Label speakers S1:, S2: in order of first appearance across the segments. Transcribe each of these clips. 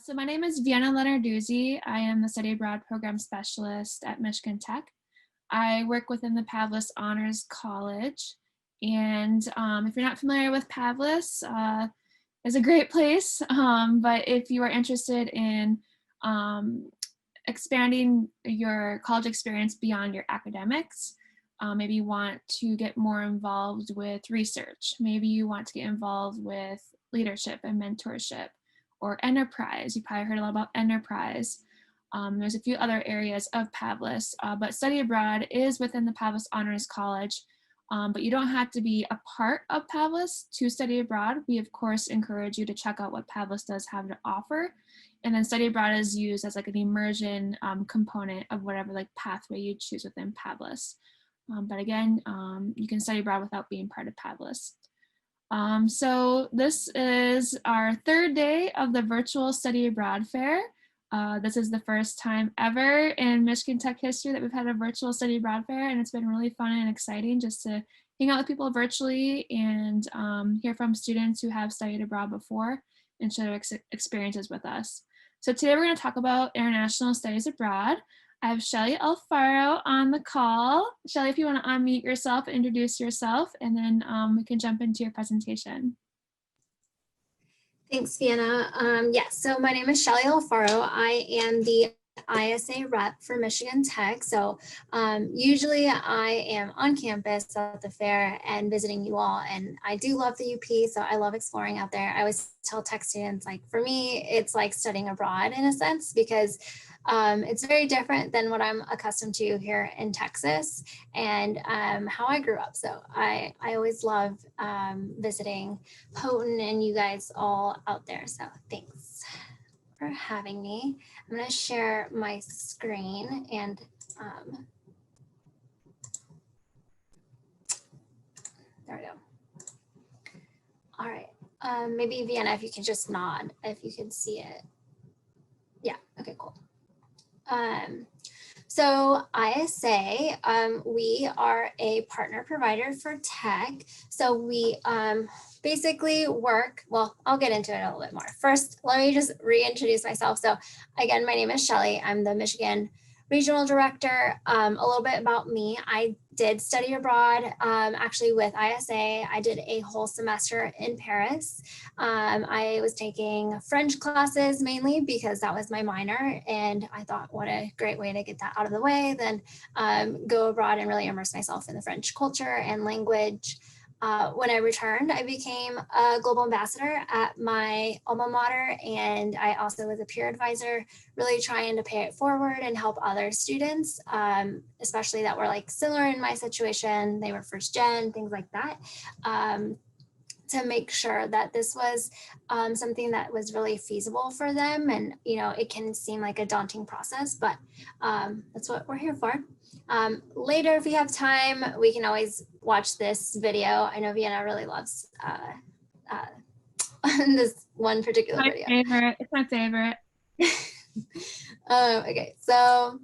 S1: So my name is Vienna Lenarduzzi. I am the Study Abroad Program Specialist at Michigan Tech. I work within the Pavlis Honors College. And if you're not familiar with Pavlis, it's a great place. But if you are interested in expanding your college experience beyond your academics, maybe you want to get more involved with research. Maybe you want to get involved with leadership and mentorship, or enterprise. You probably heard a lot about enterprise. There's a few other areas of Pavlis, but study abroad is within the Pavlis Honors College. But you don't have to be a part of Pavlis to study abroad. We of course encourage you to check out what Pavlis does have to offer. And then study abroad is used as like an immersion component of whatever like pathway you choose within Pavlis. But again, you can study abroad without being part of Pavlis. So this is our third day of the virtual study abroad fair. This is the first time ever in Michigan Tech history that we've had a virtual study abroad fair, and it's been really fun and exciting just to hang out with people virtually and hear from students who have studied abroad before and share their experiences with us. So today we're going to talk about international studies abroad. I have Shelly Alfaro on the call. Shelly, if you want to unmute yourself, introduce yourself, and then we can jump into your presentation.
S2: Thanks, Vienna. Yes, so my name is Shelly Alfaro. I am the ISA rep for Michigan Tech. So usually I am on campus at the fair and visiting you all, and I do love the UP, so I love exploring out there. I always tell tech students, like, for me, it's like studying abroad in a sense, because it's very different than what I'm accustomed to here in Texas and how I grew up. So I always love visiting Houghton and you guys all out there. So thanks for having me. I'm going to share my screen and there we go. All right. Maybe Vienna, if you can just nod, if you can see it. Yeah. Okay, cool. So ISA, we are a partner provider for tech. So we basically work, well, I'll get into it a little bit more. First, let me just reintroduce myself. So again, my name is Shelly. I'm the Michigan Regional Director. A little bit about me. I did study abroad, actually with ISA. I did a whole semester in Paris. I was taking French classes mainly because that was my minor, and I thought, what a great way to get that out of the way, then go abroad and really immerse myself in the French culture and language. When I returned, I became a global ambassador at my alma mater, and I also was a peer advisor, really trying to pay it forward and help other students, especially that were like similar in my situation. They were first gen, things like that, to make sure that this was something that was really feasible for them. And, you know, it can seem like a daunting process, but that's what we're here for. Later, if we have time, we can always watch this video. I know Vienna really loves this one particular video.
S1: It's my favorite.
S2: Okay, so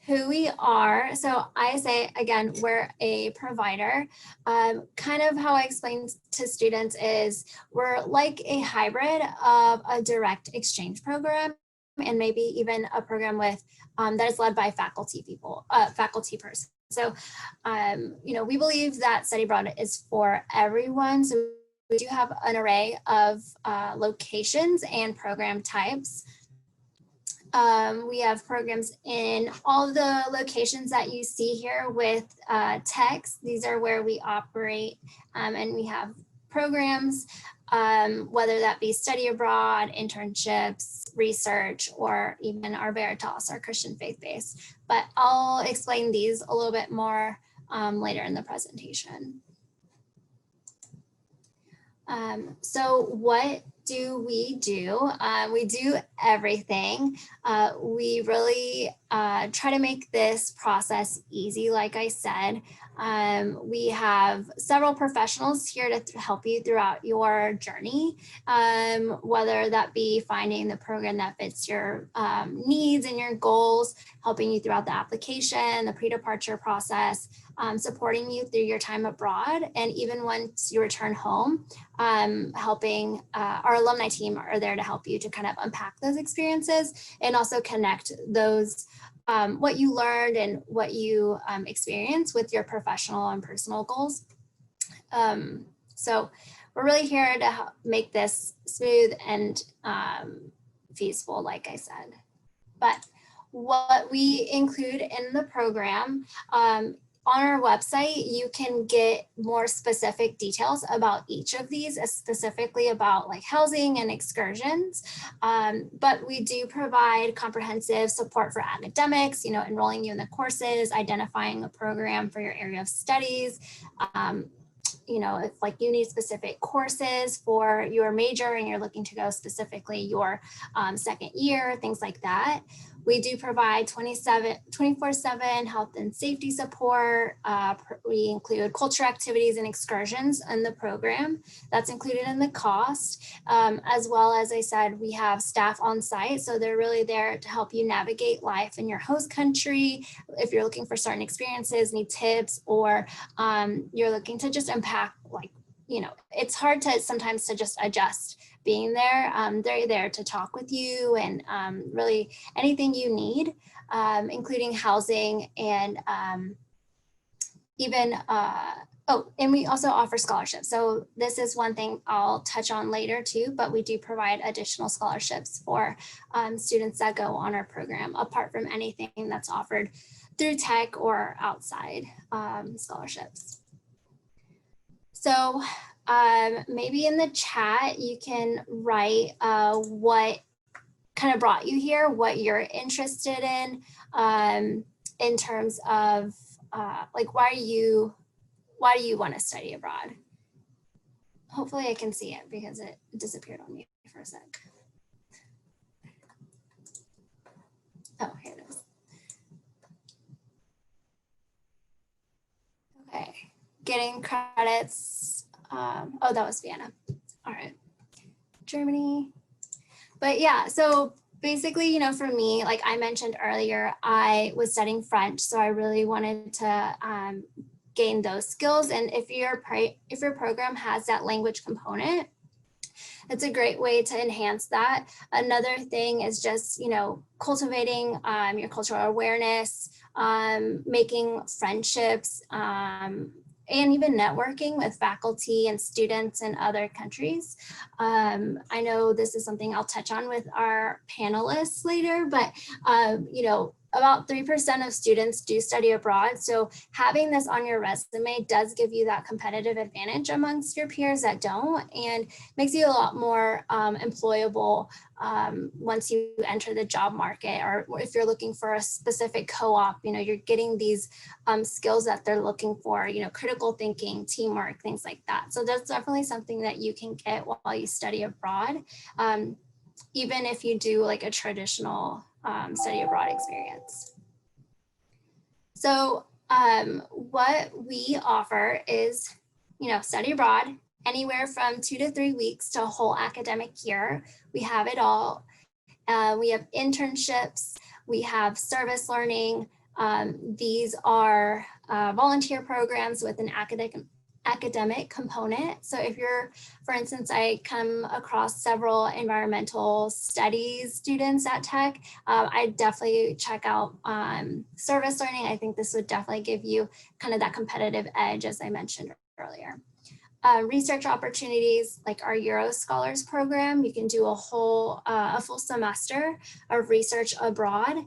S2: who we are. So ISA, again, we're a provider. Kind of how I explain to students is we're like a hybrid of a direct exchange program and maybe even a program with that is led by faculty person. So, you know, we believe that study abroad is for everyone. So we do have an array of locations and program types. We have programs in all the locations that you see here with text. These are where we operate, and we have programs, whether that be study abroad, internships, research, or even our Veritas, our Christian faith-based. But I'll explain these a little bit more later in the presentation. So what do? We do everything. We really try to make this process easy. Like I said, we have several professionals here to help you throughout your journey, whether that be finding the program that fits your needs and your goals, helping you throughout the application, the pre-departure process, supporting you through your time abroad, and even once you return home, helping our alumni team are there to help you to kind of unpack those experiences and also connect those what you learned and what you experienced with your professional and personal goals. So we're really here to make this smooth and feasible, like I said. But what we include in the program, on our website, you can get more specific details about each of these, specifically about like housing and excursions. But we do provide comprehensive support for academics, you know, enrolling you in the courses, identifying a program for your area of studies. You know, if like you need specific courses for your major and you're looking to go specifically your second year, things like that. We do provide 24/7 health and safety support. We include culture activities and excursions in the program. That's included in the cost. As well as I said, we have staff on site. So they're really there to help you navigate life in your host country. If you're looking for certain experiences, need tips, or you're looking to just impact, like, you know, it's hard to sometimes to just adjust being there. They're there to talk with you and really anything you need, including housing and even, oh, and we also offer scholarships. So this is one thing I'll touch on later too, but we do provide additional scholarships for students that go on our program, apart from anything that's offered through tech or outside scholarships. So maybe in the chat, you can write what kind of brought you here, what you're interested in terms of like, why do you want to study abroad? Hopefully I can see it because it disappeared on me for a sec. Oh, here it is. Okay, getting credits. Oh, that was Vienna. All right, Germany. But yeah, so basically, you know, for me, like I mentioned earlier, I was studying French, so I really wanted to gain those skills. And if your program has that language component, it's a great way to enhance that. Another thing is just, you know, cultivating your cultural awareness, making friendships, and even networking with faculty and students in other countries. I know this is something I'll touch on with our panelists later, but you know, about 3% of students do study abroad. So having this on your resume does give you that competitive advantage amongst your peers that don't, and makes you a lot more employable once you enter the job market, or if you're looking for a specific co-op, you know, you're getting these skills that they're looking for, you know, critical thinking, teamwork, things like that. So that's definitely something that you can get while you study abroad, even if you do like a traditional study abroad experience. So what we offer is, you know, study abroad anywhere from 2 to 3 weeks to a whole academic year. We have it all. We have internships, we have service learning. These are volunteer programs with an academic component. So if you're, for instance, I come across several environmental studies students at Tech, I definitely check out service learning. I think this would definitely give you kind of that competitive edge, as I mentioned earlier. Research opportunities like our Euro Scholars program, you can do a full semester of research abroad,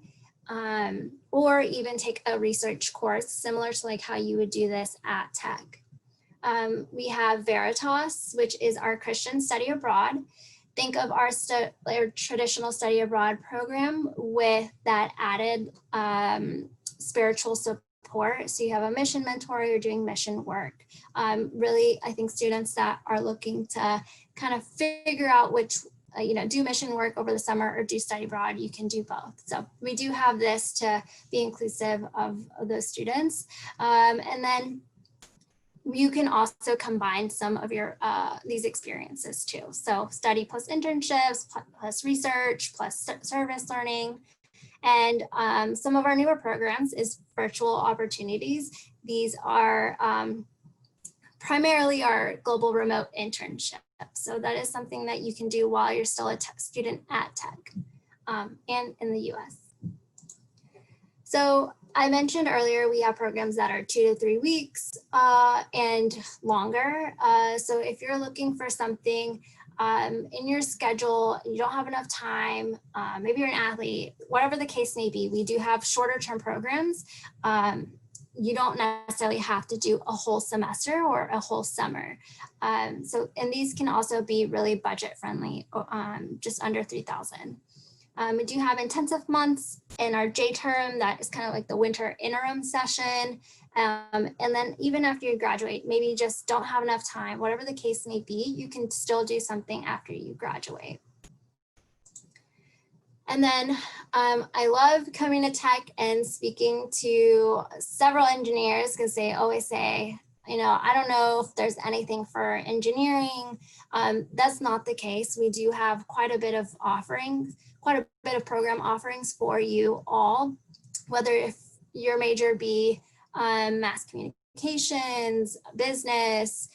S2: or even take a research course similar to like how you would do this at Tech. We have Veritas, which is our Christian study abroad. Think of our traditional study abroad program with that added spiritual support. So you have a mission mentor, you're doing mission work. Really, I think students that are looking to kind of figure out which, you know, do mission work over the summer or do study abroad, you can do both. So we do have this to be inclusive of those students. And then you can also combine some of your these experiences too. So study plus internships, plus research, plus service learning. And some of our newer programs is virtual opportunities. These are primarily our global remote internships. So that is something that you can do while you're still a student at Tech and in the US. So I mentioned earlier, we have programs that are 2 to 3 weeks and longer. So if you're looking for something in your schedule, you don't have enough time, maybe you're an athlete, whatever the case may be, we do have shorter term programs. You don't necessarily have to do a whole semester or a whole summer. And these can also be really budget friendly, just under 3,000. We do have intensive months in our J term, that is kind of like the winter interim session. And then even after you graduate, maybe you just don't have enough time, whatever the case may be, you can still do something after you graduate. And then I love coming to Tech and speaking to several engineers because they always say, you know, I don't know if there's anything for engineering. That's not the case. We do have quite a bit of offerings, quite a bit of program offerings for you all, whether if your major be mass communications, business,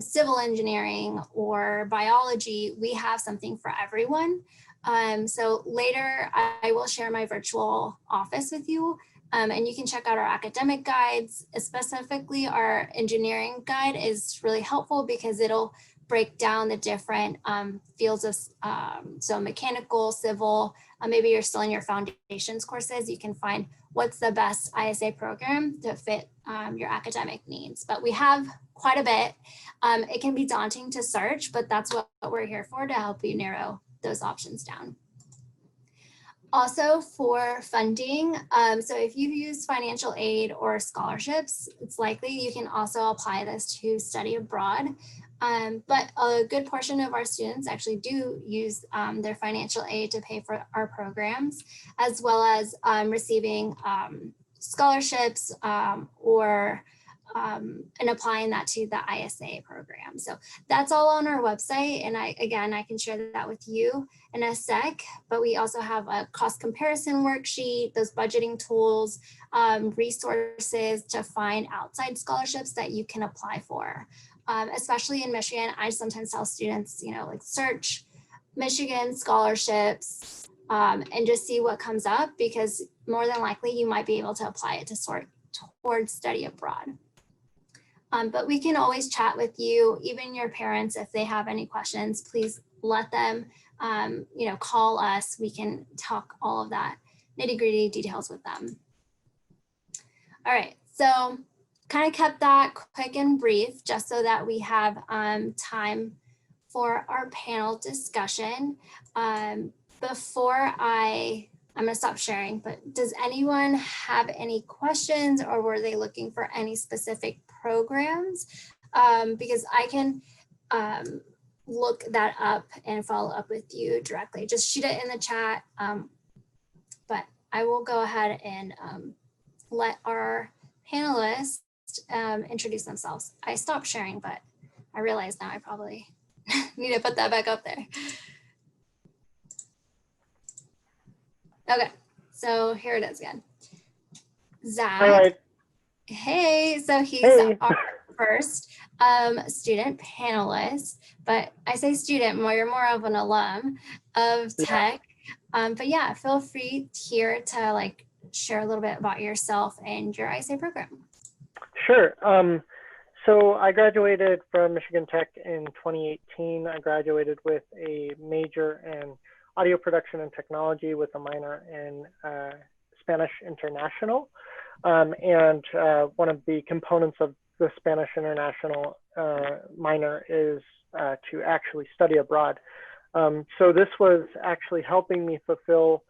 S2: civil engineering, or biology, we have something for everyone. So later I will share my virtual office with you. And you can check out our academic guides. Specifically, our engineering guide is really helpful because it'll break down the different fields of, so mechanical, civil, maybe you're still in your foundations courses, you can find what's the best ISA program to fit your academic needs. But we have quite a bit. It can be daunting to search, but that's what we're here for, to help you narrow those options down. Also for funding, so if you've used financial aid or scholarships, it's likely you can also apply this to study abroad. But a good portion of our students actually do use their financial aid to pay for our programs, as well as receiving scholarships and applying that to the ISA program. So that's all on our website. And I can share that with you in a sec, but we also have a cost comparison worksheet, those budgeting tools, resources to find outside scholarships that you can apply for. Especially in Michigan, I sometimes tell students, you know, like search Michigan scholarships and just see what comes up, because more than likely you might be able to apply it to sort towards study abroad. But we can always chat with you, even your parents, if they have any questions, please let them, you know, call us. We can talk all of that nitty-gritty details with them. All right, so kind of kept that quick and brief just so that we have time for our panel discussion. Before I'm going to stop sharing, but does anyone have any questions, or were they looking for any specific programs? Because I can look that up and follow up with you directly. Just shoot it in the chat. But I will go ahead and let our panelists introduce themselves. I stopped sharing, but I realize now I probably need to put that back up there. Okay, so here it is again. Zack.
S3: All right.
S2: Hey, so he's our first student panelist, but I say student, you're more of an alum of Tech. But yeah, feel free here to like share a little bit about yourself and your ISA program.
S3: Sure. So I graduated from Michigan Tech in 2018. I graduated with a major in audio production and technology with a minor in Spanish International. And one of the components of the Spanish International minor is to actually study abroad. So this was actually helping me fulfill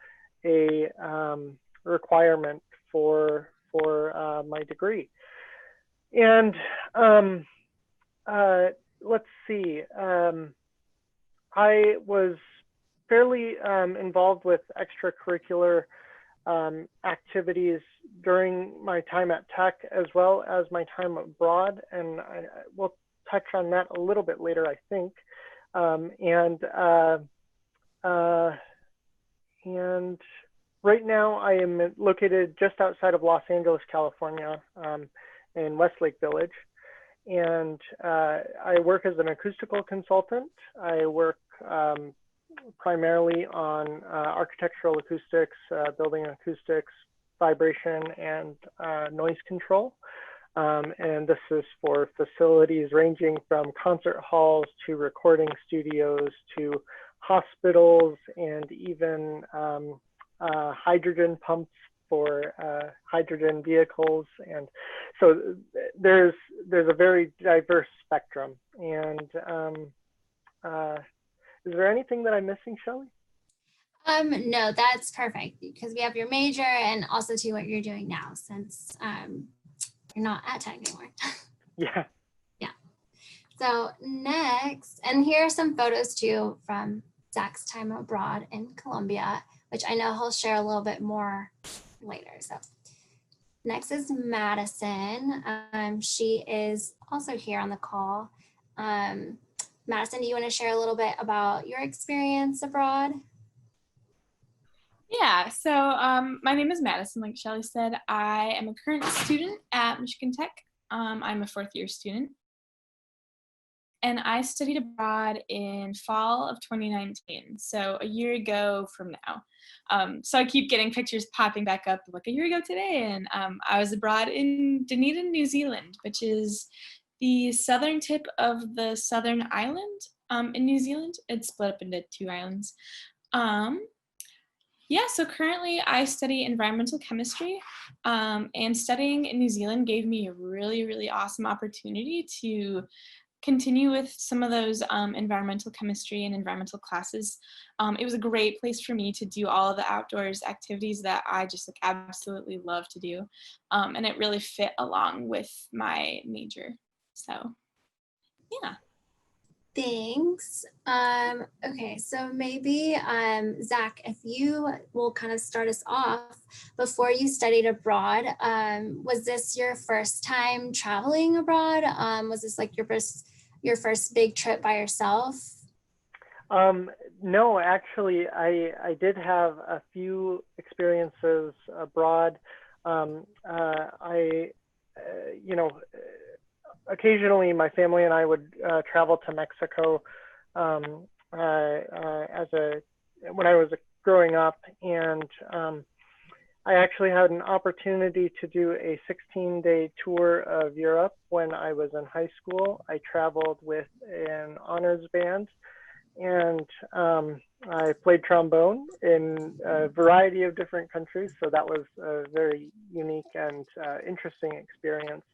S3: a requirement for my degree. And let's see, I was fairly involved with extracurricular activities during my time at Tech, as well as my time abroad, and we'll touch on that a little bit later, I think. And right now I am located just outside of Los Angeles, California, in Westlake Village. and I work as an acoustical consultant. I work primarily on architectural acoustics, building acoustics, vibration, and noise control. And this is for facilities ranging from concert halls to recording studios to hospitals, and even hydrogen pumps for hydrogen vehicles. And so there's a very diverse spectrum. And is there anything that I'm missing, Shelly?
S2: No, that's perfect, because we have your major and also to what you're doing now, since you're not at Tech anymore.
S3: Yeah.
S2: Yeah. So next, and here are some photos too from Zack's time abroad in Colombia, which I know he'll share a little bit more later. So next is Madison. She is also here on the call. Madison, do you want to share a little bit about your experience abroad?
S4: Yeah, so my name is Madison, like Shelly said. I am a current student at Michigan Tech. I'm a fourth year student. And I studied abroad in fall of 2019, so a year ago from now. So I keep getting pictures popping back up like a year ago today, and I was abroad in Dunedin, New Zealand, which is the southern tip of the southern island in New Zealand. It's split up into 2 islands. Yeah, so currently I study environmental chemistry, and studying in New Zealand gave me a really, really awesome opportunity to continue with some of those environmental chemistry and environmental classes. It was a great place for me to do all of the outdoors activities that I just like absolutely love to do, and it really fit along with my major. So, yeah.
S2: Thanks. Okay, so maybe Zack, if you will kind of start us off, before you studied abroad, was this your first time traveling abroad? Was this like your first big trip by yourself?
S3: No, actually, I did have a few experiences abroad. You know, occasionally my family and I would travel to Mexico when I was growing up, and I actually had an opportunity to do a 16-day tour of Europe when I was in high school. I traveled with an honors band, and I played trombone in a variety of different countries, so that was a very unique and interesting experience.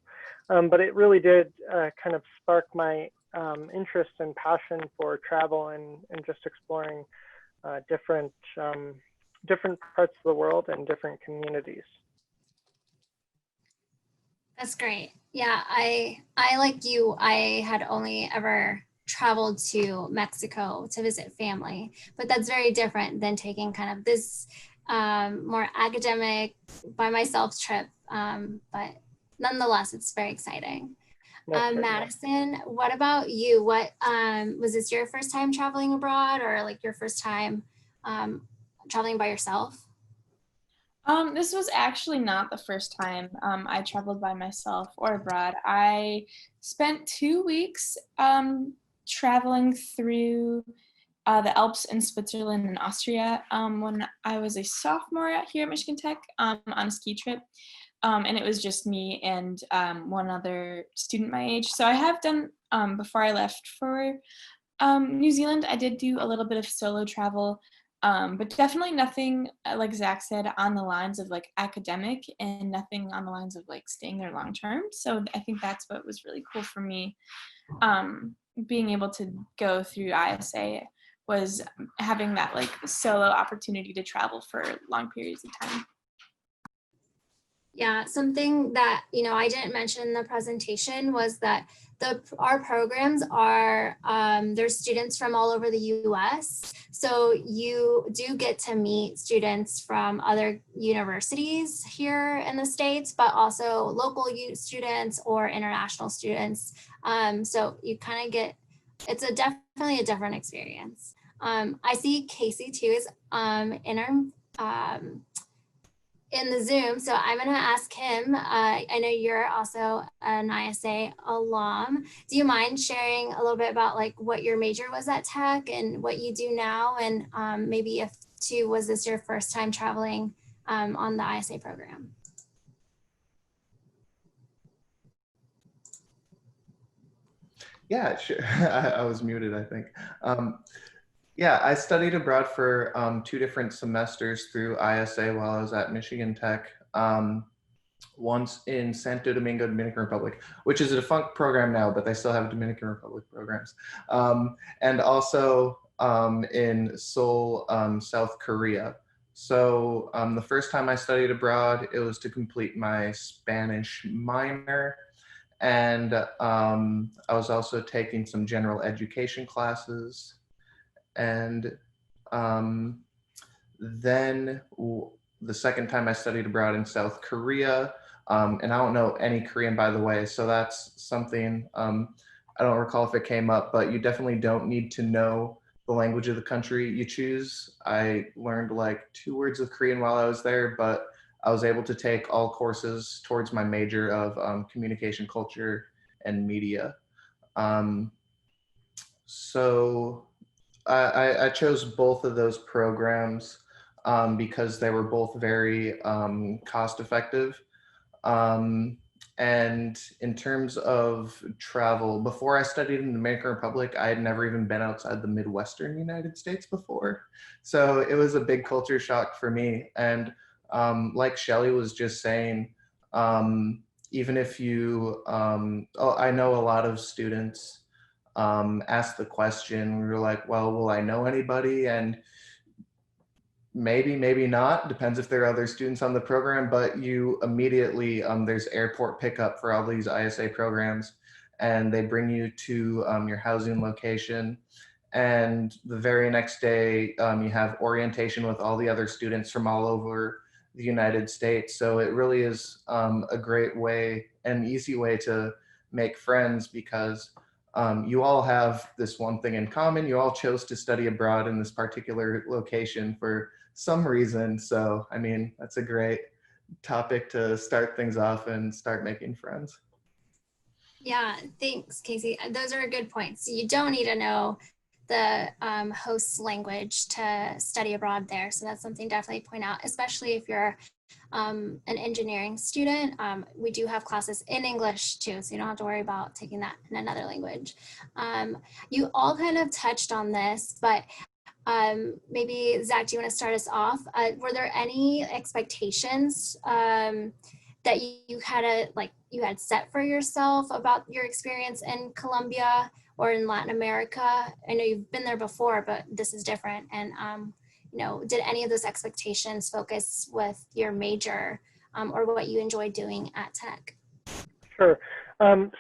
S3: But it really did kind of spark my interest and passion for travel and just exploring different parts of the world and different communities.
S2: That's great. Yeah, I like you, I had only ever traveled to Mexico to visit family, but that's very different than taking kind of this more academic by myself trip. But nonetheless, it's very exciting. Madison, what about you? What was this your first time traveling abroad, or like your first time traveling by yourself?
S4: This was actually not the first time I traveled by myself or abroad. I spent 2 weeks traveling through the Alps in Switzerland and Austria when I was a sophomore here at Michigan Tech on a ski trip. And it was just me and one other student my age. So I have done, before I left for New Zealand, I did do a little bit of solo travel, but definitely nothing, like Zack said, on the lines of like academic, and nothing on the lines of like staying there long term. So I think that's what was really cool for me, being able to go through ISA, was having that like solo opportunity to travel for long periods of time.
S2: Yeah, something that, I didn't mention in the presentation was that our programs are, there's students from all over the US. So you do get to meet students from other universities here in the States, but also local students or international students. So you kind of get, it's definitely a different experience. in the Zoom. So I'm going to ask him. I know you're also an ISA alum. Do you mind sharing a little bit about like what your major was at Tech and what you do now? And maybe if too, was this your first time traveling on the ISA program?
S5: Yeah, sure. I was muted, I think. Yeah, I studied abroad for 2 different semesters through ISA while I was at Michigan Tech. Once in Santo Domingo, Dominican Republic, which is a defunct program now, but they still have Dominican Republic programs. And also in Seoul, South Korea. So the first time I studied abroad, it was to complete my Spanish minor. And I was also taking some general education classes. And then the second time I studied abroad in South Korea, and I don't know any Korean, by the way, so that's something, I don't recall if it came up, but you definitely don't need to know the language of the country you choose. I learned like 2 words of Korean while I was there, but I was able to take all courses towards my major of communication, culture, and media. So I chose both of those programs because they were both very cost effective. And in terms of travel, before I studied in the Dominican Republic, I had never even been outside the Midwestern United States before. So it was a big culture shock for me. And like Shelly was just saying, even if you, I know a lot of students ask the question, we were like, well, will I know anybody? And maybe not, depends if there are other students on the program, but you immediately, there's airport pickup for all these ISA programs, and they bring you to your housing location. And the very next day, you have orientation with all the other students from all over the United States. So it really is a great way, an easy way to make friends, because you all have this one thing in common. You all chose to study abroad in this particular location for some reason. So, I mean, that's a great topic to start things off and start making friends.
S2: Yeah, thanks, Casey. Those are good points. You don't need to know the host's language to study abroad there. So that's something definitely to point out, especially if you're an engineering student. We do have classes in English too, so you don't have to worry about taking that in another language. You all kind of touched on this, but maybe Zach, do you want to start us off? Were there any expectations that you had set for yourself about your experience in Colombia or in Latin America? I know you've been there before, but this is different. And did any of those expectations focus with your major or what you enjoy doing at Tech?
S3: Sure.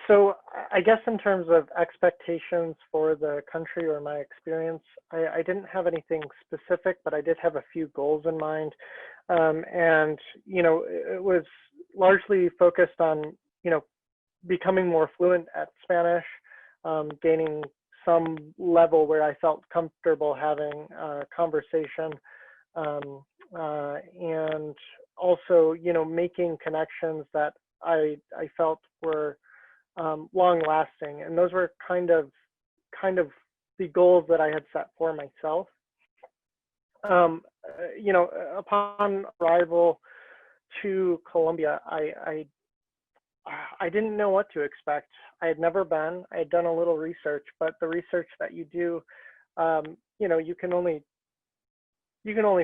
S3: So I guess in terms of expectations for the country or my experience, I didn't have anything specific, but I did have a few goals in mind. And, it was largely focused on, becoming more fluent at Spanish, gaining some level where I felt comfortable having a conversation, and also, making connections that I felt were long lasting. And those were kind of the goals that I had set for myself. Upon arrival to Colombia, I didn't know what to expect. I had never been. I had done a little research, but the research that you do, you can only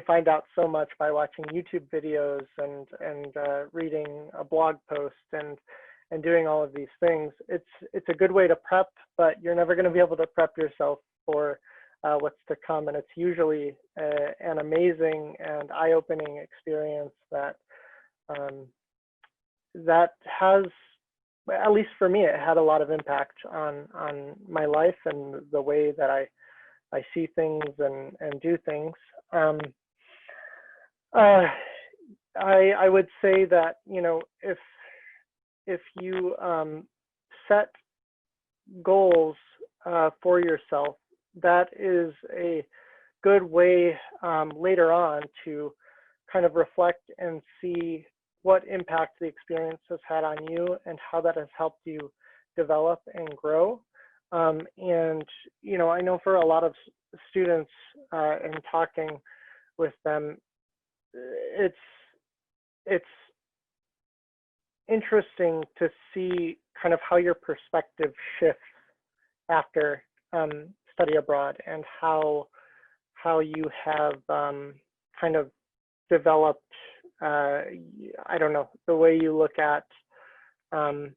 S3: find out so much by watching YouTube videos and reading a blog post and doing all of these things. It's a good way to prep, but you're never going to be able to prep yourself for what's to come. And it's usually an amazing and eye-opening experience that has, at least for me, it had a lot of impact on my life and the way that I see things and do things. I would say that, if you set goals for yourself, that is a good way later on to kind of reflect and see what impact the experience has had on you and how that has helped you develop and grow. And, you know, I know for a lot of students in talking with them, it's interesting to see kind of how your perspective shifts after study abroad, and how you have kind of developed, I don't know, the way you look at, oh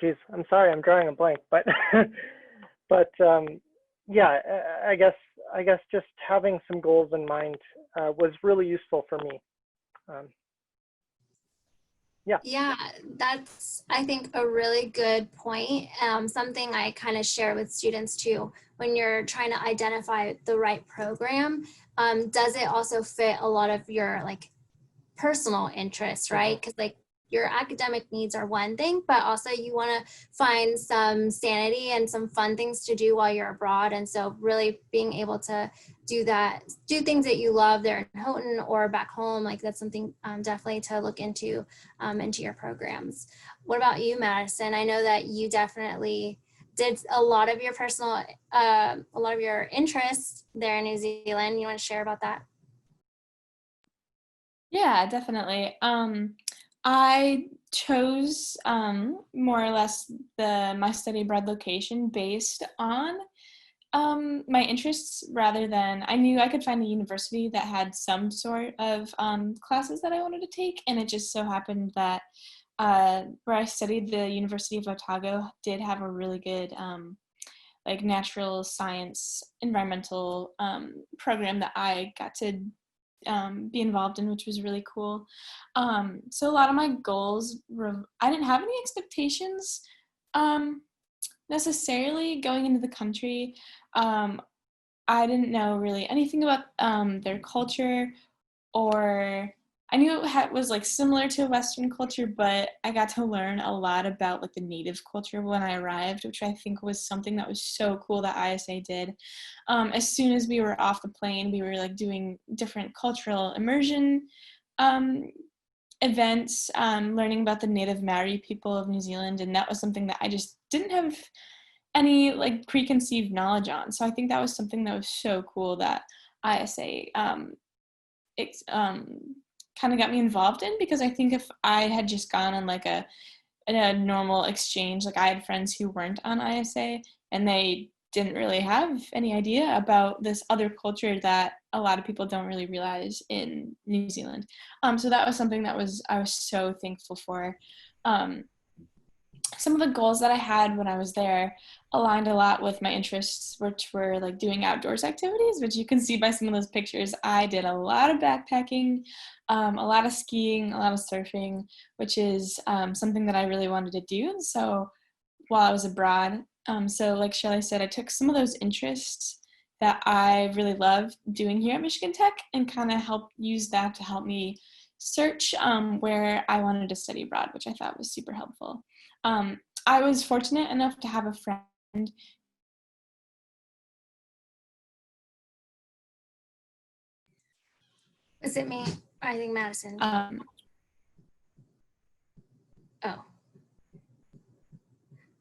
S3: geez, I'm sorry, I'm drawing a blank, but but yeah, I guess just having some goals in mind was really useful for me.
S2: Yeah, that's, I think, a really good point. Something I kind of share with students too, when you're trying to identify the right program, does it also fit a lot of your like personal interests, right? Because like your academic needs are one thing, but also you want to find some sanity and some fun things to do while you're abroad. And so really being able to do that, do things that you love there in Houghton or back home, like that's something definitely to look into your programs. What about you, Madison? I know that you definitely did a lot of your personal, a lot of your interests there in New Zealand. You want to share about that?
S4: Yeah, definitely. I chose more or less my study abroad location based on my interests, rather than, I knew I could find a university that had some sort of classes that I wanted to take, and it just so happened that where I studied, the University of Otago did have a really good like natural science environmental program that I got to be involved in, which was really cool. So a lot of my goals I didn't have any expectations necessarily going into the country. I didn't know really anything about their culture, or I knew it was like similar to Western culture, but I got to learn a lot about like the native culture when I arrived, which I think was something that was so cool that ISA did. As soon as we were off the plane, we were like doing different cultural immersion events, learning about the native Maori people of New Zealand, and that was something that I just didn't have any like preconceived knowledge on. So I think that was something that was so cool that ISA kind of got me involved in, because I think if I had just gone on like a normal exchange, like I had friends who weren't on ISA and they didn't really have any idea about this other culture that a lot of people don't really realize in New Zealand. So that was something that I was so thankful for. Some of the goals that I had when I was there aligned a lot with my interests, which were like doing outdoors activities, which you can see by some of those pictures. I did a lot of backpacking, a lot of skiing, a lot of surfing, which is something that I really wanted to do. And so while I was abroad, so like Shelly said, I took some of those interests that I really love doing here at Michigan Tech and kind of use that to help me search where I wanted to study abroad, which I thought was super helpful. I was fortunate enough to have a friend.
S2: Is it me? I think Madison. Oh.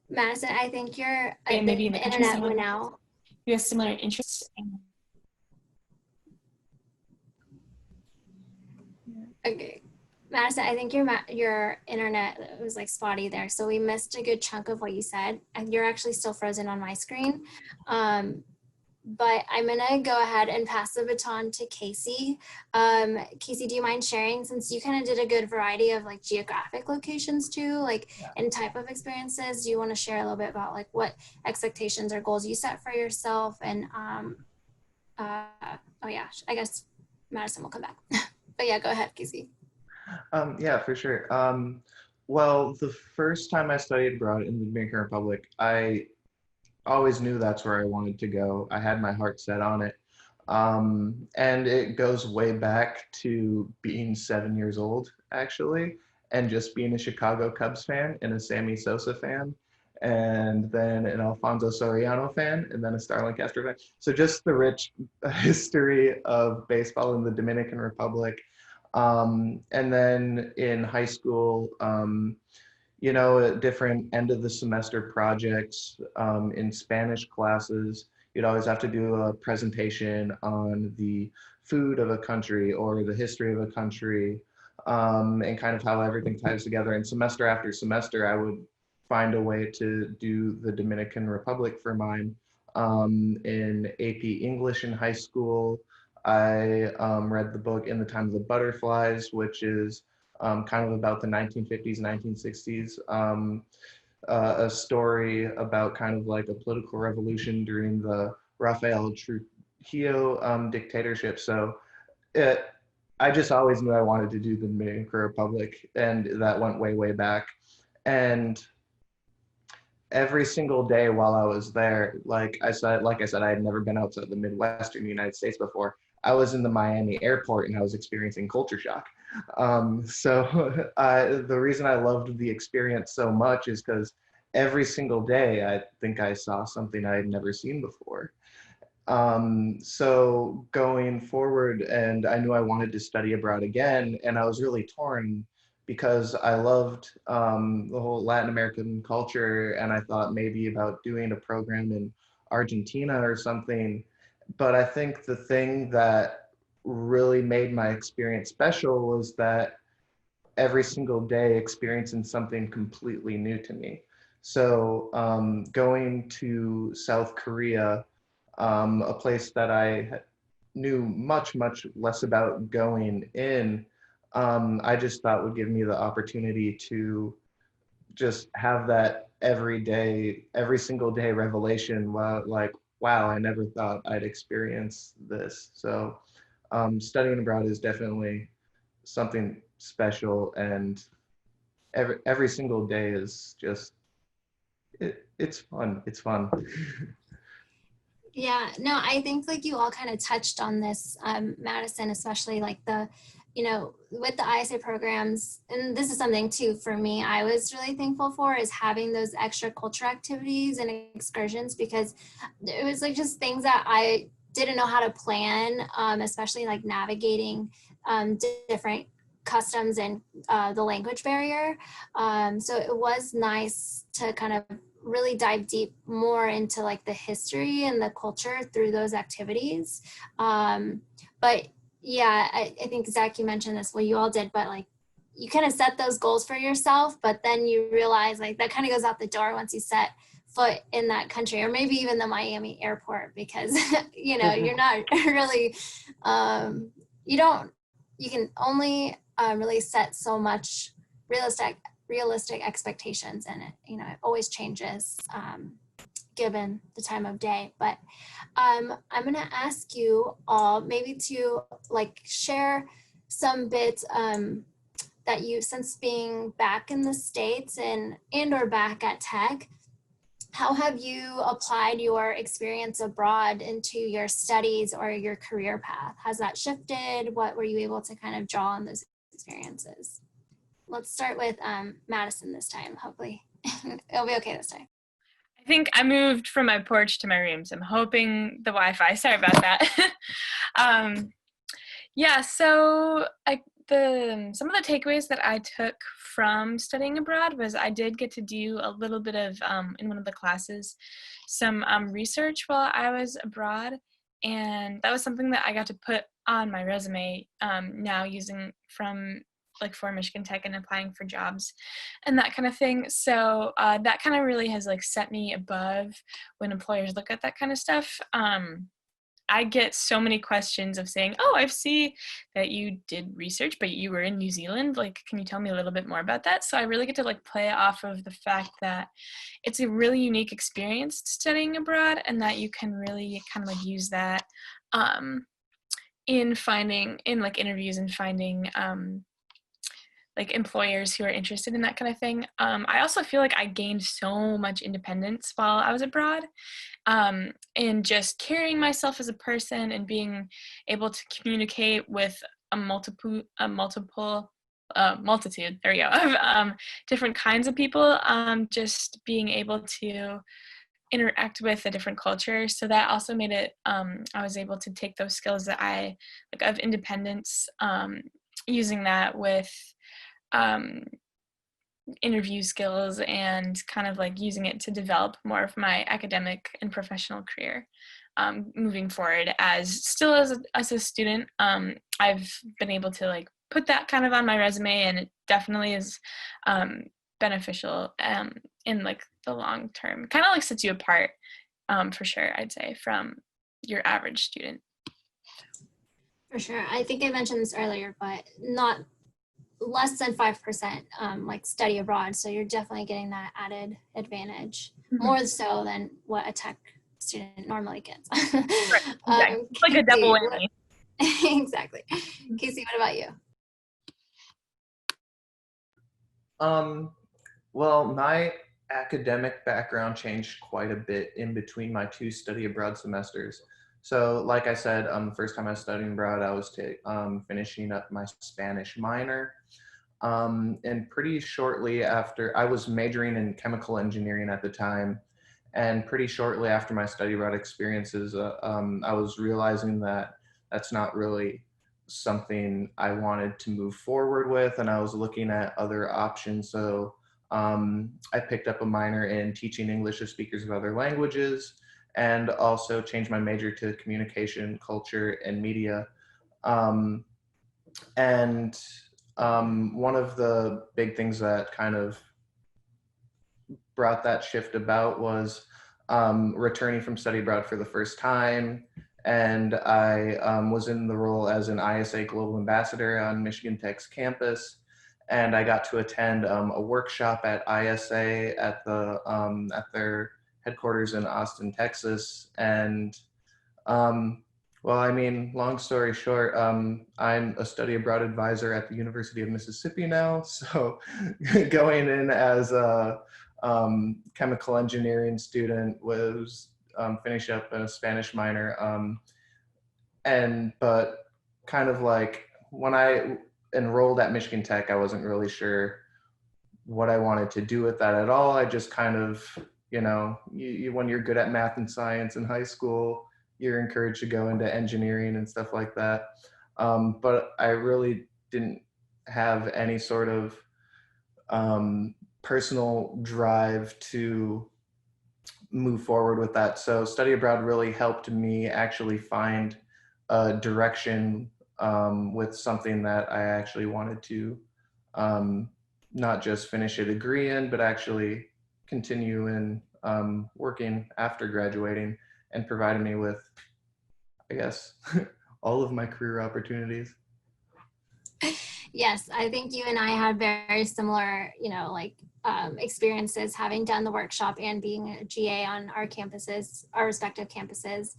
S2: Madison, I think you're
S4: maybe in the
S2: internet went out.
S4: You have similar interests.
S2: Okay. Madison, I think your internet was like spotty there. So we missed a good chunk of what you said. And you're actually still frozen on my screen. But I'm gonna go ahead and pass the baton to Casey. Casey, do you mind sharing, since you kind of did a good variety of like geographic locations too, like and type of experiences, do you want to share a little bit about like what expectations or goals you set for yourself? And oh yeah, I guess Madison will come back. But yeah, go ahead, Casey.
S5: Yeah, for sure. Well, the first time I studied abroad in the Dominican Republic, I always knew that's where I wanted to go. I had my heart set on it. And it goes way back to being 7 years old, actually, and just being a Chicago Cubs fan and a Sammy Sosa fan. and then an Alfonso Soriano fan, and then a Starlin Castro fan. So just the rich history of baseball in the Dominican Republic. And then in high school, you know, at different end of the semester projects in Spanish classes, you'd always have to do a presentation on the food of a country or the history of a country, and kind of how everything ties together. And semester after semester, I would find a way to do the Dominican Republic for mine. In AP English in high school, I read the book In the Time of the Butterflies, which is kind of about the 1950s, 1960s, a story about kind of like a political revolution during the Rafael Trujillo dictatorship. So it, I just always knew I wanted to do the Dominican Republic, and that went way, way back. And every single day while I was there, like I said, I had never been outside the Midwestern United States before. I was in the Miami airport and I was experiencing culture shock. So the reason I loved the experience so much is because every single day I think I saw something I had never seen before. So going forward, and I knew I wanted to study abroad again, and I was really torn because I loved the whole Latin American culture, and I thought maybe about doing a program in Argentina or something. But I think the thing that really made my experience special was that every single day experiencing something completely new to me. So going to South Korea, a place that I knew much, much less about going in, I just thought would give me the opportunity to just have that every day, every single day revelation. Like, wow, I never thought I'd experience this. So studying abroad is definitely something special, and every single day is just it's fun. It's fun.
S2: Yeah, no, I think like you all kind of touched on this, Madison, especially like with the ISA programs, and this is something too for me, I was really thankful for is having those extra culture activities and excursions, because it was like just things that I didn't know how to plan, especially like navigating different customs and the language barrier. So it was nice to kind of really dive deep more into like the history and the culture through those activities. But yeah, I think Zach, you mentioned this, well, you all did, but like you kind of set those goals for yourself, but then you realize like that kind of goes out the door once you set foot in that country, or maybe even the Miami airport, because you're not really you can only really set so much realistic expectations, and it always changes given the time of day. But I'm going to ask you all maybe to like share some bits that you, since being back in the States and or back at Tech, how have you applied your experience abroad into your studies or your career path? Has that shifted? What were you able to kind of draw on those experiences? Let's start with Madison this time. Hopefully it'll be okay this time.
S4: I think I moved from my porch to my room, so I'm hoping the Wi-Fi. Sorry about that. Yeah, so some of the takeaways that I took from studying abroad was I did get to do a little bit of, in one of the classes, some research while I was abroad, and that was something that I got to put on my resume now using for Michigan Tech and applying for jobs and that kind of thing. So that kind of really has like set me above when employers look at that kind of stuff. I get so many questions of saying, oh, I see that you did research, but you were in New Zealand. Like, can you tell me a little bit more about that? So I really get to like play off of the fact that it's a really unique experience studying abroad, and that you can really kind of like use that in like interviews and finding like employers who are interested in that kind of thing. I also feel like I gained so much independence while I was abroad, and just carrying myself as a person and being able to communicate with multiple multitude, there we go, of different kinds of people, just being able to interact with a different culture. So that also made it, I was able to take those skills that I, like, of independence, using that with interview skills and kind of like using it to develop more of my academic and professional career moving forward. As still as a student, I've been able to like put that kind of on my resume, and it definitely is beneficial in like the long term. Kind of like sets you apart for sure, I'd say, from your average student.
S2: For sure. I think I mentioned this earlier, but not less than 5% like study abroad. So you're definitely getting that added advantage, more so than what a tech student normally gets.
S4: Right. Exactly. It's like a double whammy.
S2: Exactly. Casey, what about you?
S5: Well, my academic background changed quite a bit in between my 2 study abroad semesters. So like I said, the first time I was studying abroad, I was finishing up my Spanish minor. And pretty shortly after, I was majoring in chemical engineering at the time. And pretty shortly after my study abroad experiences, I was realizing that that's not really something I wanted to move forward with. And I was looking at other options. So I picked up a minor in teaching English to speakers of other languages, and also changed my major to communication, culture, and media. And one of the big things that kind of brought that shift about was returning from study abroad for the first time. And I was in the role as an ISA Global Ambassador on Michigan Tech's campus. And I got to attend a workshop at ISA at their headquarters in Austin, Texas. And well, I mean, long story short, I'm a study abroad advisor at the University of Mississippi now. So going in as a chemical engineering student was finish up a Spanish minor. But kind of like when I enrolled at Michigan Tech, I wasn't really sure what I wanted to do with that at all. I just kind of, when you're good at math and science in high school, you're encouraged to go into engineering and stuff like that. But I really didn't have any sort of personal drive to move forward with that. So study abroad really helped me actually find a direction with something that I actually wanted to not just finish a degree in, but actually continue in working after graduating, and provided me with, I guess, all of my career opportunities.
S2: Yes, I think you and I had very similar, experiences, having done the workshop and being a GA on our campuses, our respective campuses.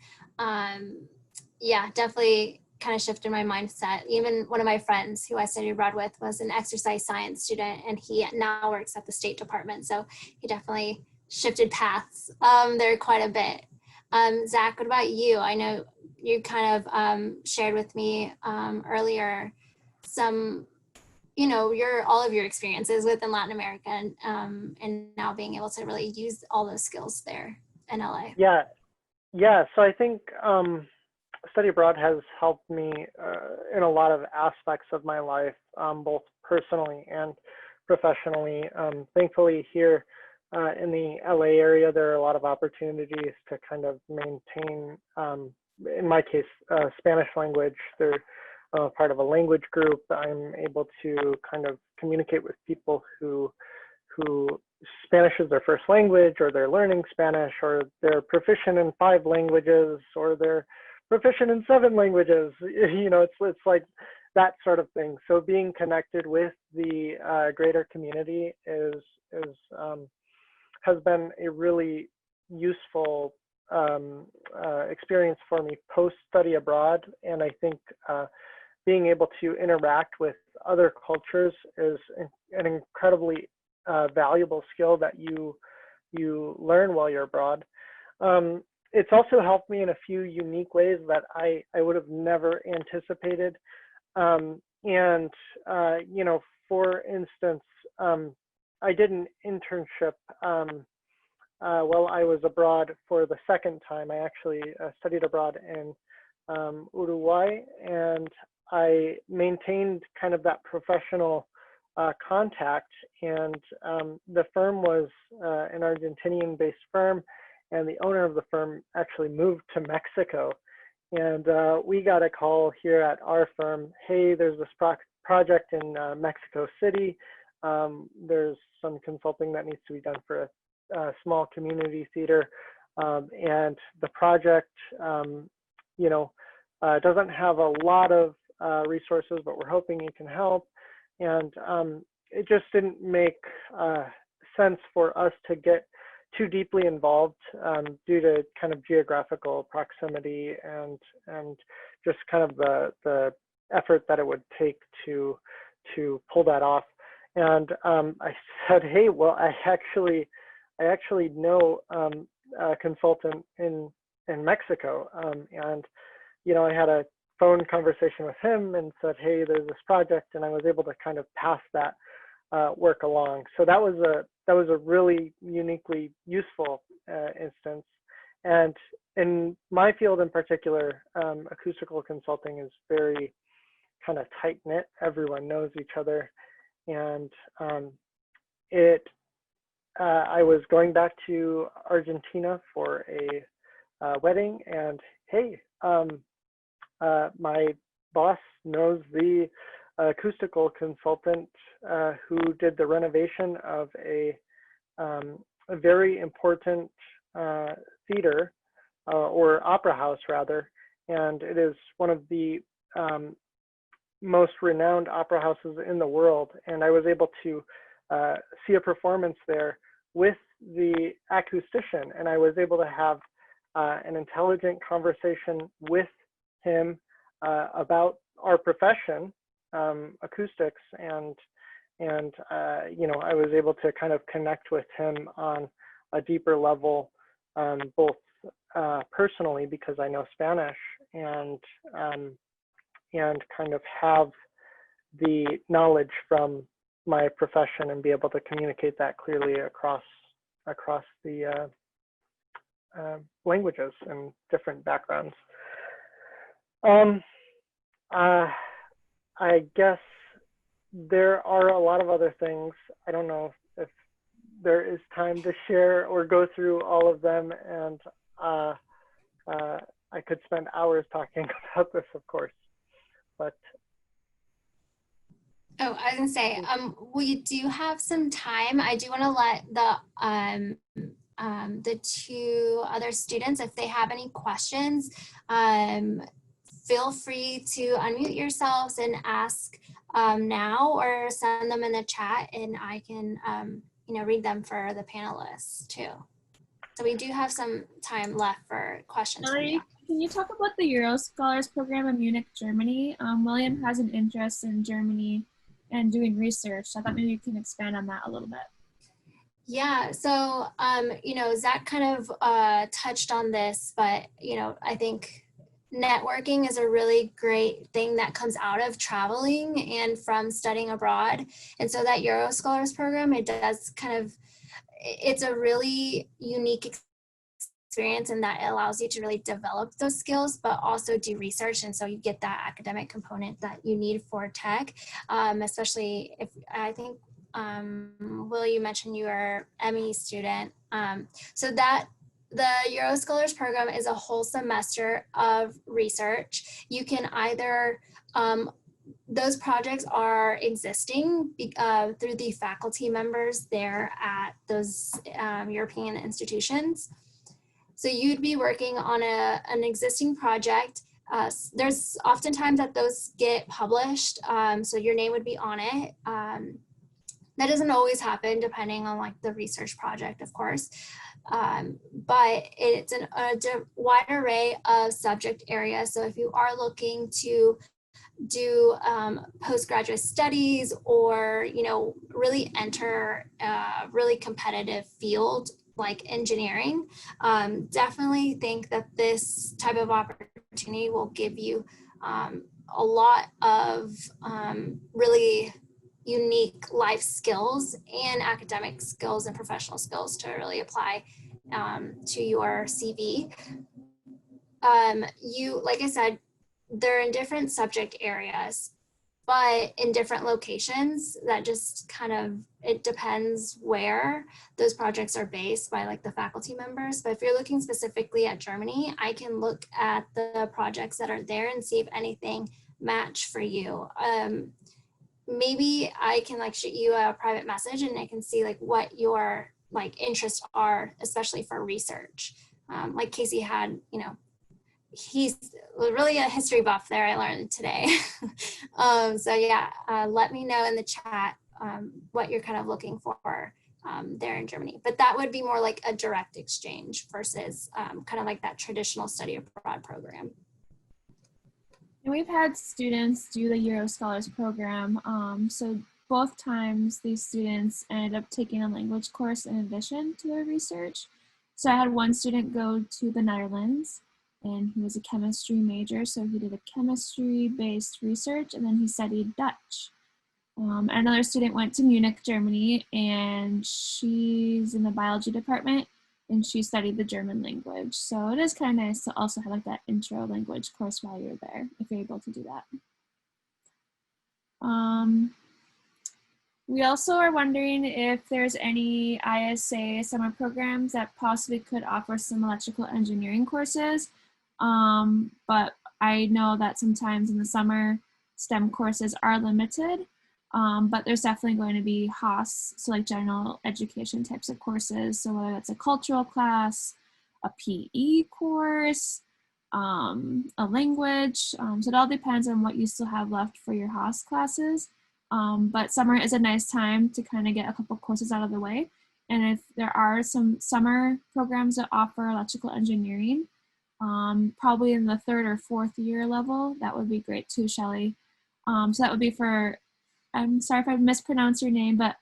S2: Yeah, definitely kind of shifted my mindset. Even one of my friends who I studied abroad with was an exercise science student, and he now works at the State Department. So he definitely shifted paths there quite a bit. Zack, what about you? I know you kind of shared with me earlier some, all of your experiences within Latin America, and now being able to really use all those skills there in LA.
S3: Yeah. So I think study abroad has helped me in a lot of aspects of my life, both personally and professionally. Thankfully here in the LA area, there are a lot of opportunities to kind of maintain, in my case, Spanish language. They're part of a language group. I'm able to kind of communicate with people who Spanish is their first language, or they're learning Spanish, or they're proficient in 5 languages, or they're proficient in 7 languages. It's like that sort of thing. So being connected with the greater community has been a really useful experience for me post study abroad. And I think being able to interact with other cultures is an incredibly valuable skill that you learn while you're abroad. It's also helped me in a few unique ways that I would have never anticipated. for instance, I did an internship while I was abroad for the second time. I actually studied abroad in Uruguay, and I maintained kind of that professional contact. And the firm was an Argentinian-based firm, and the owner of the firm actually moved to Mexico. And we got a call here at our firm, hey, there's this project in Mexico City. There's some consulting that needs to be done for a small community theater. And the project, doesn't have a lot of resources, but we're hoping you can help. And it just didn't make sense for us to get too deeply involved due to kind of geographical proximity and just kind of the effort that it would take to pull that off. And I said, hey, well, I actually know a consultant in Mexico, and I had a phone conversation with him and said, hey, there's this project, and I was able to kind of pass that work along. So that was a really uniquely useful instance. And in my field in particular, acoustical consulting is very kind of tight knit. Everyone knows each other, and I was going back to Argentina for a wedding, and hey, my boss knows the acoustical consultant who did the renovation of a very important theater or opera house rather, and it is one of the most renowned opera houses in the world. And I was able to see a performance there with the acoustician, and I was able to have an intelligent conversation with him about our profession, acoustics, and I was able to kind of connect with him on a deeper level, both personally because I know Spanish, and kind of have the knowledge from my profession and be able to communicate that clearly across the languages and different backgrounds. I guess there are a lot of other things. I don't know if there is time to share or go through all of them, and I could spend hours talking about this, of course, but.
S2: Oh, I was gonna say, we do have some time. I do want to let the two other students, if they have any questions, feel free to unmute yourselves and ask now, or send them in the chat, and I can read them for the panelists too. So we do have some time left for questions.
S1: Shelly, can you talk about the Euro Scholars Program in Munich, Germany? William has an interest in Germany and doing research. So I thought maybe you can expand on that a little bit.
S2: Yeah, so, Zack kind of touched on this, but, I think networking is a really great thing that comes out of traveling and from studying abroad. And so that Euro Scholars Program, it's a really unique experience, and that allows you to really develop those skills, but also do research. And so you get that academic component that you need for tech, especially if, I think, Will, you mentioned you are ME student. So that the Euro Scholars Program is a whole semester of research. You can either, those projects are existing through the faculty members there at those European institutions. So you'd be working on an existing project. There's oftentimes that those get published, so your name would be on it. That doesn't always happen depending on like the research project, of course, but it's a wide array of subject areas. So if you are looking to do postgraduate studies, or really enter a really competitive field like engineering, definitely think that this type of opportunity will give you a lot of really unique life skills and academic skills and professional skills to really apply to your CV. Like I said, they're in different subject areas, but in different locations. That just kind of, it depends where those projects are based by like the faculty members. But if you're looking specifically at Germany, I can look at the projects that are there and see if anything match for you. Maybe I can like shoot you a private message and I can see like what your like interests are, especially for research. Like Casey had, you know, he's really a history buff there, I learned today. So yeah, let me know in the chat what you're kind of looking for there in Germany. But that would be more like a direct exchange versus kind of like that traditional study abroad program.
S1: And we've had students do the Euro Scholars program. So both times these students ended up taking a language course in addition to their research. So I had one student go to the Netherlands, and he was a chemistry major. So he did a chemistry-based research, and then he studied Dutch. Another student went to Munich, Germany, and she's in the biology department, and she studied the German language. So it is kind of nice to also have like that intro language course while you're there, if you're able to do that. We also are wondering if there's any ISA summer programs that possibly could offer some electrical engineering courses. But I know that sometimes in the summer, STEM courses are limited. But there's definitely going to be HOS, so like general education types of courses. So whether that's a cultural class, a PE course, a language. So it all depends on what you still have left for your HOS classes. But summer is a nice time to kind of get a couple courses out of the way. And if there are some summer programs that offer electrical engineering, probably in the 3rd or 4th year level, that would be great too, Shelly. So that would be for, I'm sorry if I mispronounced your name, but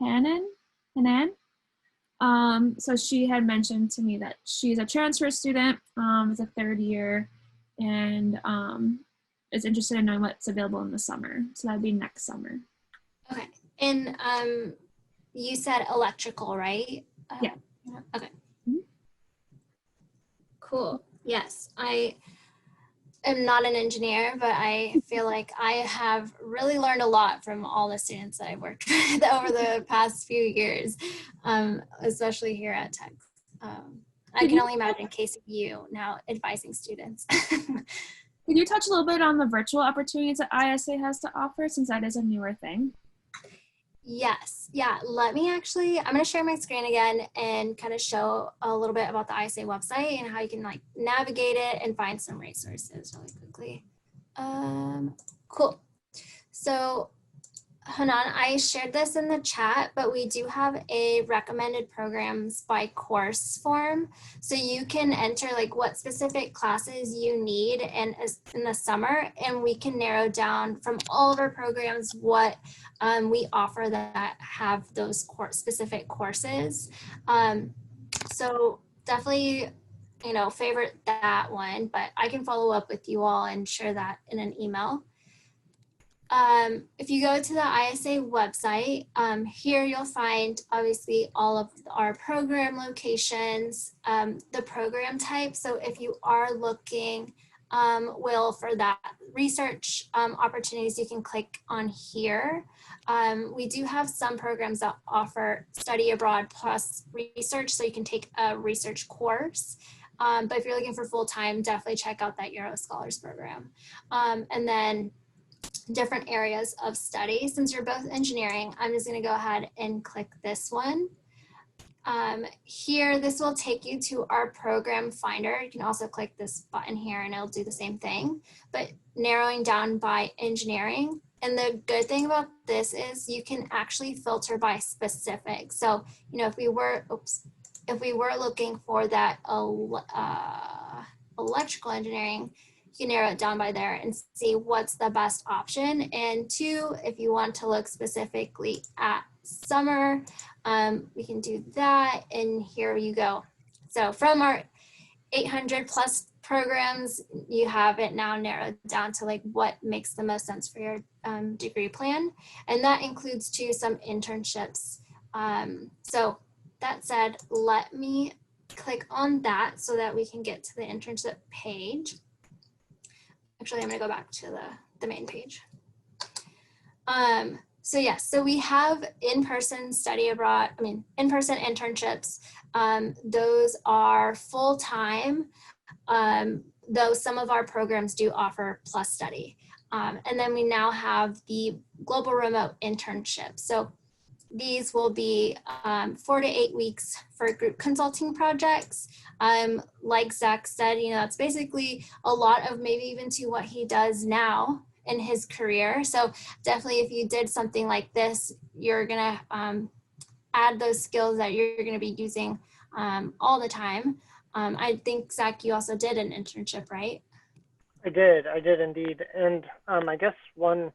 S1: Hanan? So she had mentioned to me that she's a transfer student, it's a 3rd year, and is interested in knowing what's available in the summer. So that'd be next summer.
S2: Okay, and you said electrical, right?
S1: Yeah.
S2: Okay. Mm-hmm. Cool. Yes, I am not an engineer, but I feel like I have really learned a lot from all the students that I've worked with over the past few years, especially here at Tech. I can only imagine Casey, you now advising students.
S1: Can you touch a little bit on the virtual opportunities that ISA has to offer, since that is a newer thing?
S2: Yes. Yeah. Let me actually, I'm going to share my screen again and kind of show a little bit about the ISA website and how you can like navigate it and find some resources really quickly. Cool. So Hanan, I shared this in the chat, but we do have a recommended programs by course form. So you can enter like what specific classes you need in the summer, and we can narrow down from all of our programs what we offer that have those specific courses. So definitely, you know, favorite that one, but I can follow up with you all and share that in an email. If you go to the ISA website, here you'll find obviously all of our program locations, the program type. So if you are looking, Will, for that research opportunities, you can click on here. We do have some programs that offer study abroad plus research, so you can take a research course. But if you're looking for full-time, definitely check out that Euro Scholars program. And then different areas of study. Since you're both engineering, I'm just going to go ahead and click this one. Here, this will take you to our program finder. You can also click this button here and it'll do the same thing, but narrowing down by engineering. And the good thing about this is you can actually filter by specific. So, you know, if we were looking for that electrical engineering, you can narrow it down by there and see what's the best option. And 2, if you want to look specifically at summer, we can do that. And here you go. So from our 800 plus programs, you have it now narrowed down to like what makes the most sense for your degree plan. And that includes too some internships. So that said, let me click on that so that we can get to the internship page. Actually, I'm gonna go back to the main page. So yes, so we have in-person study abroad, in-person internships. Those are full-time, though some of our programs do offer plus study. And then we now have the global remote internship. So these will be 4 to 8 weeks for group consulting projects. Like Zack said, that's basically a lot of maybe even to what he does now in his career. So definitely if you did something like this, you're gonna add those skills that you're gonna be using all the time. I think, Zack, you also did an internship, right?
S3: I did indeed. And I guess one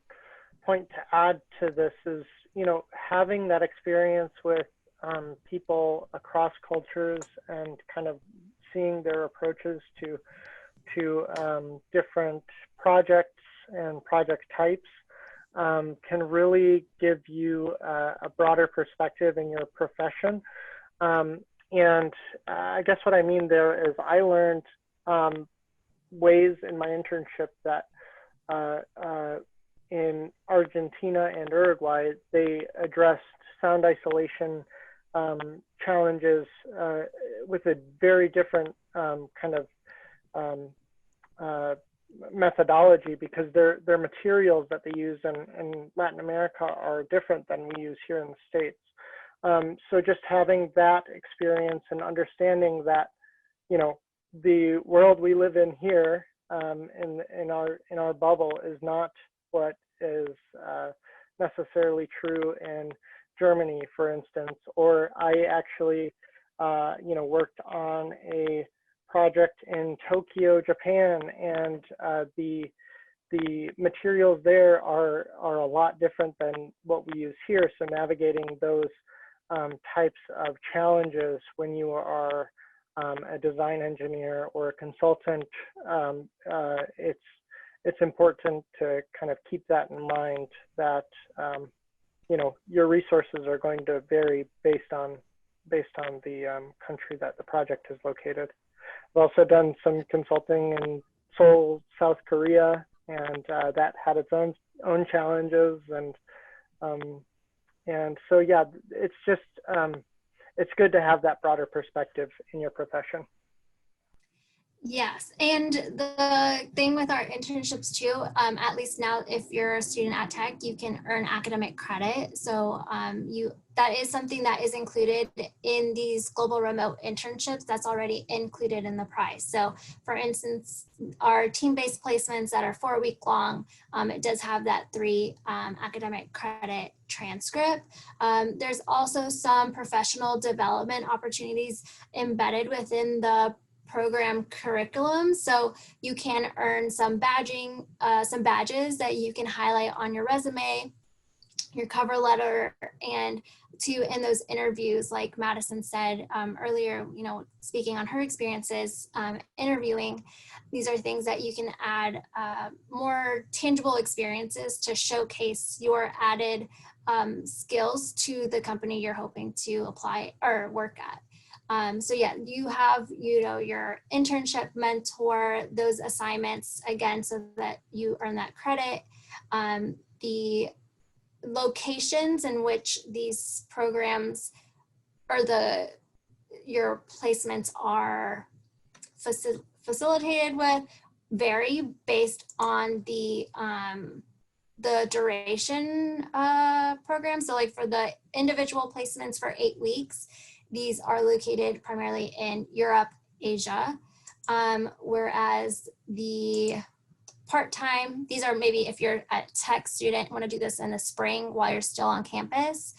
S3: point to add to this is, having that experience with people across cultures and kind of seeing their approaches to different projects and project types can really give you a broader perspective in your profession. And I guess what I mean there is I learned ways in my internship that in Argentina and Uruguay, they addressed sound isolation challenges with a very different kind of methodology, because their materials that they use in Latin America are different than we use here in the States. So just having that experience and understanding that, the world we live in here in our bubble is not what is necessarily true in Germany, for instance. Or I actually, worked on a project in Tokyo, Japan, and the materials there are a lot different than what we use here. So navigating those types of challenges when you are a design engineer or a consultant, it's important to kind of keep that in mind, that your resources are going to vary based on the country that the project is located. I've also done some consulting in Seoul, South Korea, and that had its own challenges, and so yeah, it's just it's good to have that broader perspective in your profession.
S2: Yes, and the thing with our internships too, at least now if you're a student at Tech, you can earn academic credit. So that is something that is included in these global remote internships. That's already included in the price. So for instance, our team-based placements that are 4 week long, it does have that 3 academic credit transcript. There's also some professional development opportunities embedded within the program curriculum. So you can earn some badges that you can highlight on your resume, your cover letter, and in those interviews, like Madison said earlier, speaking on her experiences interviewing, these are things that you can add more tangible experiences to showcase your added skills to the company you're hoping to apply or work at. So yeah, you have, your internship mentor, those assignments, again, so that you earn that credit. The locations in which these programs or your placements are facilitated with vary based on the duration program. So like for the individual placements for 8 weeks, these are located primarily in Europe, Asia, whereas the part-time, these are maybe if you're a tech student, want to do this in the spring while you're still on campus.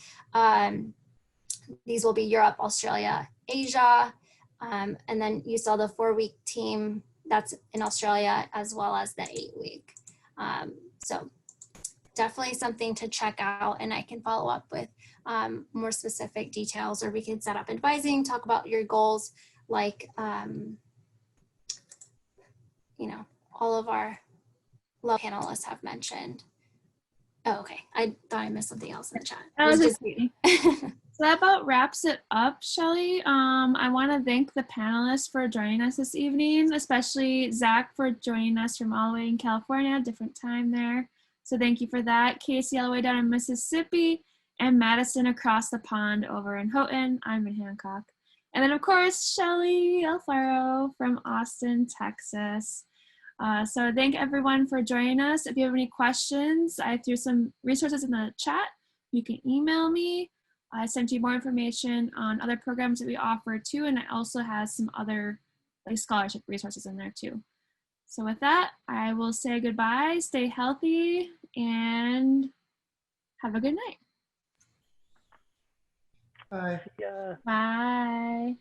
S2: These will be Europe, Australia, Asia, and then you saw the 4 week team that's in Australia, as well as the 8 week. So definitely something to check out, and I can follow up with more specific details, or we can set up advising, talk about your goals, like all of our love panelists have mentioned. Oh, okay. I thought I missed something else in the chat.
S1: That was just me. So that about wraps it up, Shelly. I want to thank the panelists for joining us this evening, especially Zack for joining us from all the way in California, different time there. So thank you for that. Casey all the way down in Mississippi, and Madison across the pond over in Houghton. I'm in Hancock. And then of course, Shelly Alfaro from Austin, Texas. So thank everyone for joining us. If you have any questions, I threw some resources in the chat. You can email me. I sent you more information on other programs that we offer too, and it also has some other scholarship resources in there too. So with that, I will say goodbye, stay healthy, and have a good night.
S5: Bye.
S3: Yeah.
S1: Bye.